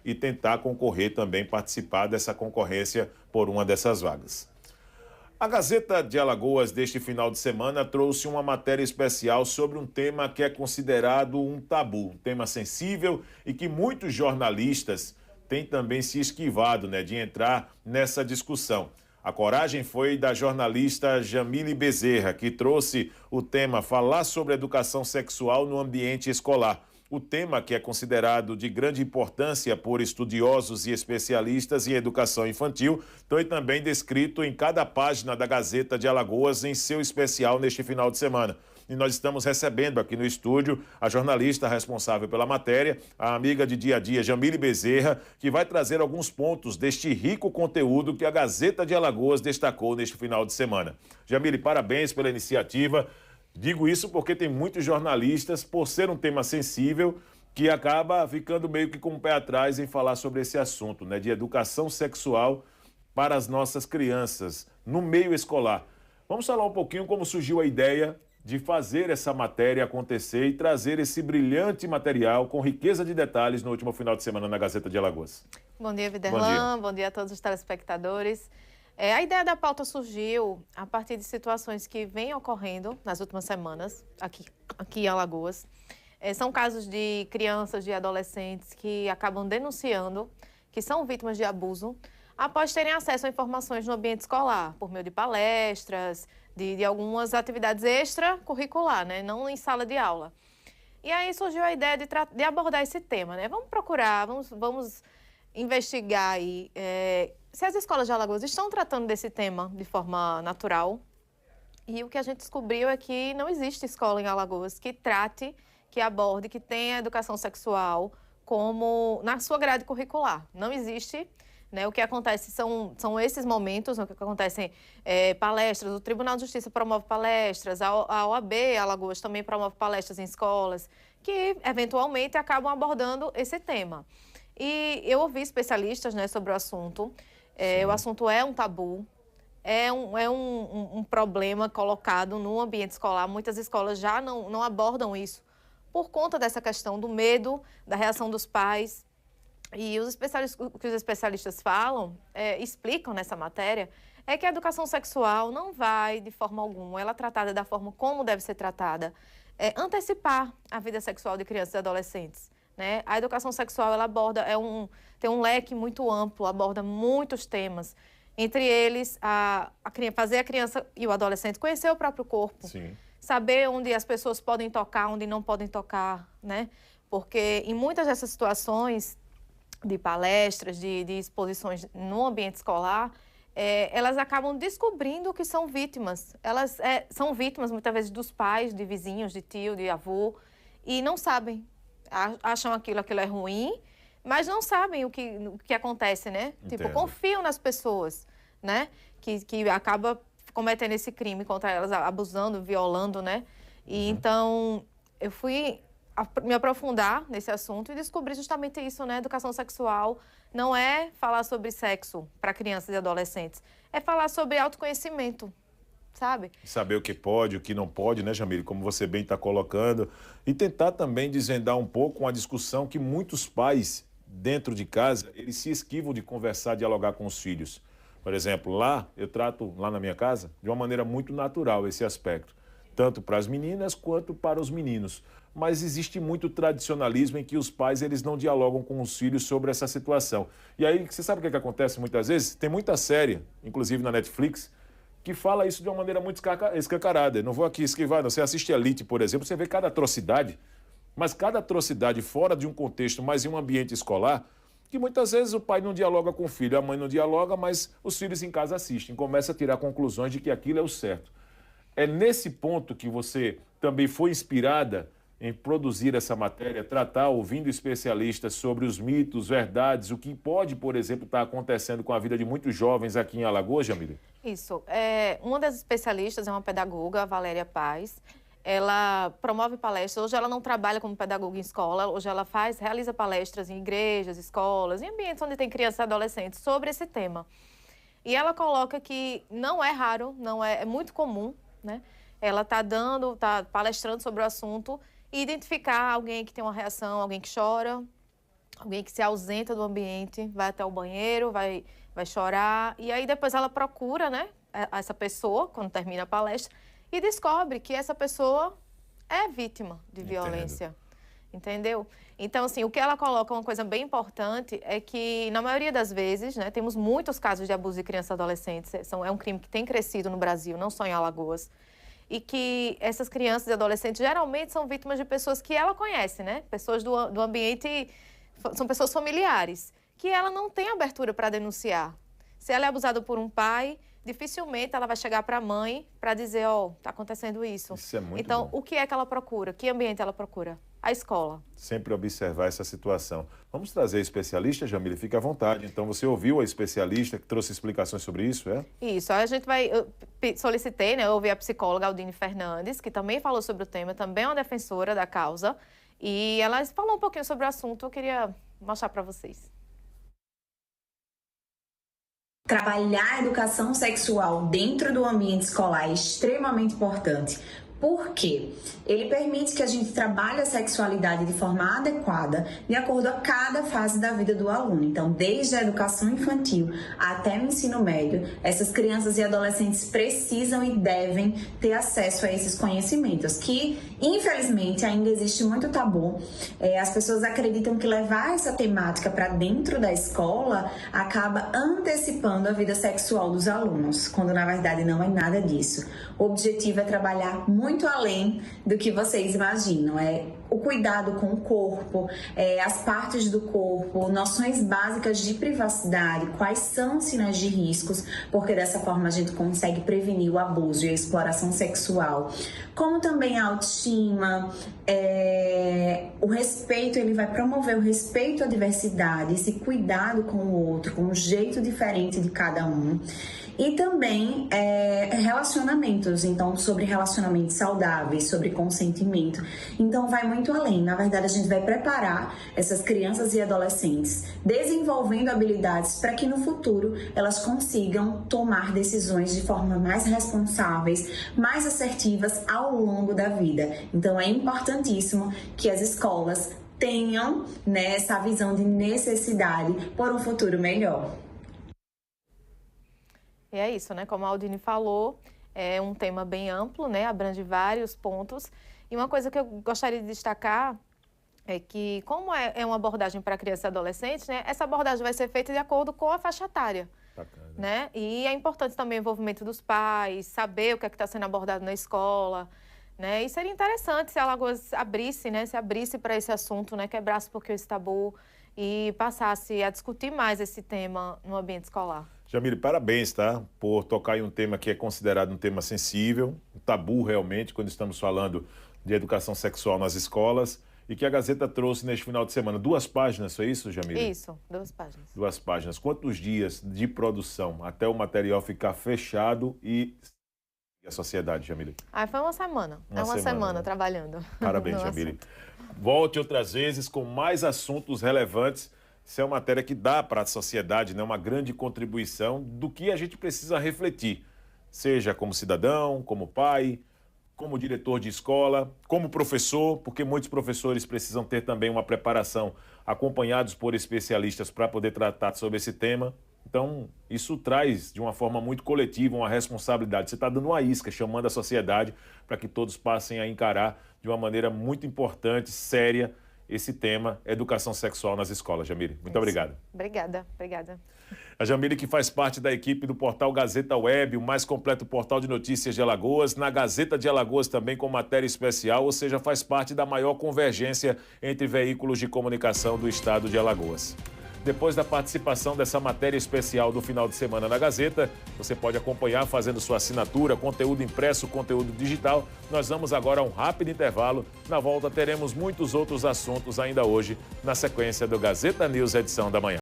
e tentar concorrer também, participar dessa concorrência por uma dessas vagas. A Gazeta de Alagoas deste final de semana trouxe uma matéria especial sobre um tema que é considerado um tabu, um tema sensível e que muitos jornalistas têm também se esquivado, de entrar nessa discussão. A coragem foi da jornalista Jamile Bezerra, que trouxe o tema falar sobre educação sexual no ambiente escolar. O tema, que é considerado de grande importância por estudiosos e especialistas em educação infantil, foi também descrito em cada página da Gazeta de Alagoas em seu especial neste final de semana. E nós estamos recebendo aqui no estúdio a jornalista responsável pela matéria, a amiga de dia a dia, Jamile Bezerra, que vai trazer alguns pontos deste rico conteúdo que a Gazeta de Alagoas destacou neste final de semana. Jamile, parabéns pela iniciativa. Digo isso porque tem muitos jornalistas, por ser um tema sensível, que acaba ficando meio que com o pé atrás em falar sobre esse assunto, de educação sexual para as nossas crianças, no meio escolar. Vamos falar um pouquinho como surgiu a ideia de fazer essa matéria acontecer e trazer esse brilhante material com riqueza de detalhes no último final de semana na Gazeta de Alagoas. Bom dia, Viderlan. Bom dia a todos os telespectadores. A ideia da pauta surgiu a partir de situações que vêm ocorrendo nas últimas semanas, aqui em Alagoas. São casos de crianças, de adolescentes que acabam denunciando que são vítimas de abuso após terem acesso a informações no ambiente escolar, por meio de palestras, de algumas atividades extracurricular, não em sala de aula. E aí surgiu a ideia de abordar esse tema, Vamos procurar, vamos investigar aí se as escolas de Alagoas estão tratando desse tema de forma natural. E o que a gente descobriu é que não existe escola em Alagoas que trate, que aborde, que tenha educação sexual como na sua grade curricular. Não existe. O que acontece são esses momentos, o que acontecem palestras, o Tribunal de Justiça promove palestras, a OAB Alagoas também promove palestras em escolas, que eventualmente acabam abordando esse tema. E eu ouvi especialistas sobre o assunto. O assunto é um tabu, é um problema colocado no ambiente escolar. Muitas escolas já não abordam isso por conta dessa questão do medo, da reação dos pais. E o que os especialistas falam, explicam nessa matéria, é que a educação sexual não vai, de forma alguma, ela é tratada da forma como deve ser tratada, antecipar a vida sexual de crianças e adolescentes. A educação sexual ela aborda, tem um leque muito amplo, aborda muitos temas. Entre eles, fazer a criança e o adolescente conhecer o próprio corpo. Sim. Saber onde as pessoas podem tocar, onde não podem tocar, Porque em muitas dessas situações de palestras, de exposições no ambiente escolar, elas acabam descobrindo que são vítimas. Elas são vítimas, muitas vezes, dos pais, de vizinhos, de tio, de avô, e não sabem. Acham aquilo é ruim, mas não sabem o que acontece, Tipo, confiam nas pessoas, Que acaba cometendo esse crime contra elas, abusando, violando, E então, eu fui me aprofundar nesse assunto e descobri justamente isso, Educação sexual não é falar sobre sexo para crianças e adolescentes, é falar sobre autoconhecimento. Sabe? Saber o que pode, o que não pode, Jamile? Como você bem está colocando. E tentar também desvendar um pouco uma discussão que muitos pais, dentro de casa, eles se esquivam de conversar, dialogar com os filhos. Por exemplo, eu trato lá na minha casa de uma maneira muito natural esse aspecto. Tanto para as meninas quanto para os meninos. Mas existe muito tradicionalismo em que os pais eles não dialogam com os filhos sobre essa situação. E aí, você sabe o que acontece muitas vezes? Tem muita série, inclusive na Netflix, que fala isso de uma maneira muito escancarada. Não vou aqui esquivar, não. Você assiste Elite, por exemplo, você vê cada atrocidade, mas cada atrocidade fora de um contexto, mas em um ambiente escolar, que muitas vezes o pai não dialoga com o filho, a mãe não dialoga, mas os filhos em casa assistem, começam a tirar conclusões de que aquilo é o certo. É nesse ponto que você também foi inspirada em produzir essa matéria, tratar, ouvindo especialistas sobre os mitos, verdades, o que pode, por exemplo, estar acontecendo com a vida de muitos jovens aqui em Alagoas, Jamile? Isso. Uma das especialistas é uma pedagoga, a Valéria Paz. Ela promove palestras. Hoje ela não trabalha como pedagoga em escola, hoje ela realiza palestras em igrejas, escolas, em ambientes onde tem crianças e adolescentes sobre esse tema. E ela coloca que não é raro, é muito comum, Ela está palestrando sobre o assunto e identificar alguém que tem uma reação, alguém que chora, alguém que se ausenta do ambiente, vai até o banheiro, vai chorar, e aí depois ela procura, né, essa pessoa, quando termina a palestra, e descobre que essa pessoa é vítima de violência. Entendeu? Então, assim, o que ela coloca, uma coisa bem importante, é que, na maioria das vezes, né, temos muitos casos de abuso de crianças e adolescentes, é um crime que tem crescido no Brasil, não só em Alagoas, e que essas crianças e adolescentes geralmente são vítimas de pessoas que ela conhece, né? Pessoas do ambiente, são pessoas familiares, que ela não tem abertura para denunciar. Se ela é abusada por um pai, dificilmente ela vai chegar para a mãe para dizer, ó, tá acontecendo isso. Isso é muito Então, bom. o que é que ela procura? Que ambiente ela procura? A escola. Sempre observar essa situação. Vamos trazer a especialista, Jamile, fique à vontade. Então, você ouviu a especialista que trouxe explicações sobre isso, é? Isso, a gente solicitei, né, eu ouvi a psicóloga Aldine Fernandes, que também falou sobre o tema, também é uma defensora da causa, e ela falou um pouquinho sobre o assunto, eu queria mostrar para vocês. Trabalhar a educação sexual dentro do ambiente escolar é extremamente importante. Por quê? Ele permite que a gente trabalhe a sexualidade de forma adequada, de acordo a cada fase da vida do aluno. Então, desde a educação infantil até o ensino médio, essas crianças e adolescentes precisam e devem ter acesso a esses conhecimentos, que, infelizmente, ainda existe muito tabu. As pessoas acreditam que levar essa temática para dentro da escola acaba antecipando a vida sexual dos alunos, quando, na verdade, não é nada disso. O objetivo é trabalhar muito além do que vocês imaginam. É o cuidado com o corpo, as partes do corpo, noções básicas de privacidade, quais são os sinais de riscos, porque dessa forma a gente consegue prevenir o abuso e a exploração sexual. Como também a autoestima, o respeito, ele vai promover o respeito à diversidade, esse cuidado com o outro, com um jeito diferente de cada um. E também relacionamentos, então sobre relacionamentos saudáveis, sobre consentimento. Então vai muito além. Na verdade, a gente vai preparar essas crianças e adolescentes, desenvolvendo habilidades para que no futuro elas consigam tomar decisões de forma mais responsáveis, mais assertivas ao longo da vida. Então é importantíssimo que as escolas tenham, né, essa visão de necessidade por um futuro melhor. E é isso, né? Como a Aldine falou, é um tema bem amplo, né? Abrange vários pontos. E uma coisa que eu gostaria de destacar é que, como é uma abordagem para crianças e adolescentes, né? Essa abordagem vai ser feita de acordo com a faixa etária. Bacana. Né? E é importante também o envolvimento dos pais, saber o que é que está sendo abordado na escola, né? E seria interessante se a Alagoas abrisse, né? Se abrisse para esse assunto, né? Quebrasse um pouquinho esse tabu e passasse a discutir mais esse tema no ambiente escolar. Jamile, parabéns, tá? Por tocar em um tema que é considerado um tema sensível, um tabu realmente, quando estamos falando de educação sexual nas escolas, e que a Gazeta trouxe neste final de semana. 2 páginas, foi isso, Jamile? Isso, 2 páginas. 2 páginas. Quantos dias de produção até o material ficar fechado e a sociedade, Jamile? Foi uma semana. Uma semana, né? Trabalhando. Parabéns, Jamile. Volte outras vezes com mais assuntos relevantes. Isso é uma matéria que dá para a sociedade, né, uma grande contribuição do que a gente precisa refletir, seja como cidadão, como pai, como diretor de escola, como professor, porque muitos professores precisam ter também uma preparação acompanhados por especialistas para poder tratar sobre esse tema. Então, isso traz de uma forma muito coletiva uma responsabilidade. Você está dando uma isca, chamando a sociedade para que todos passem a encarar de uma maneira muito importante, séria, esse tema, educação sexual nas escolas. Jamile, muito obrigado. Obrigada. A Jamile, que faz parte da equipe do portal Gazeta Web, o mais completo portal de notícias de Alagoas, na Gazeta de Alagoas também com matéria especial, ou seja, faz parte da maior convergência entre veículos de comunicação do estado de Alagoas. Depois da participação dessa matéria especial do final de semana na Gazeta, você pode acompanhar fazendo sua assinatura, conteúdo impresso, conteúdo digital. Nós vamos agora a um rápido intervalo. Na volta teremos muitos outros assuntos ainda hoje, na sequência do Gazeta News, edição da manhã.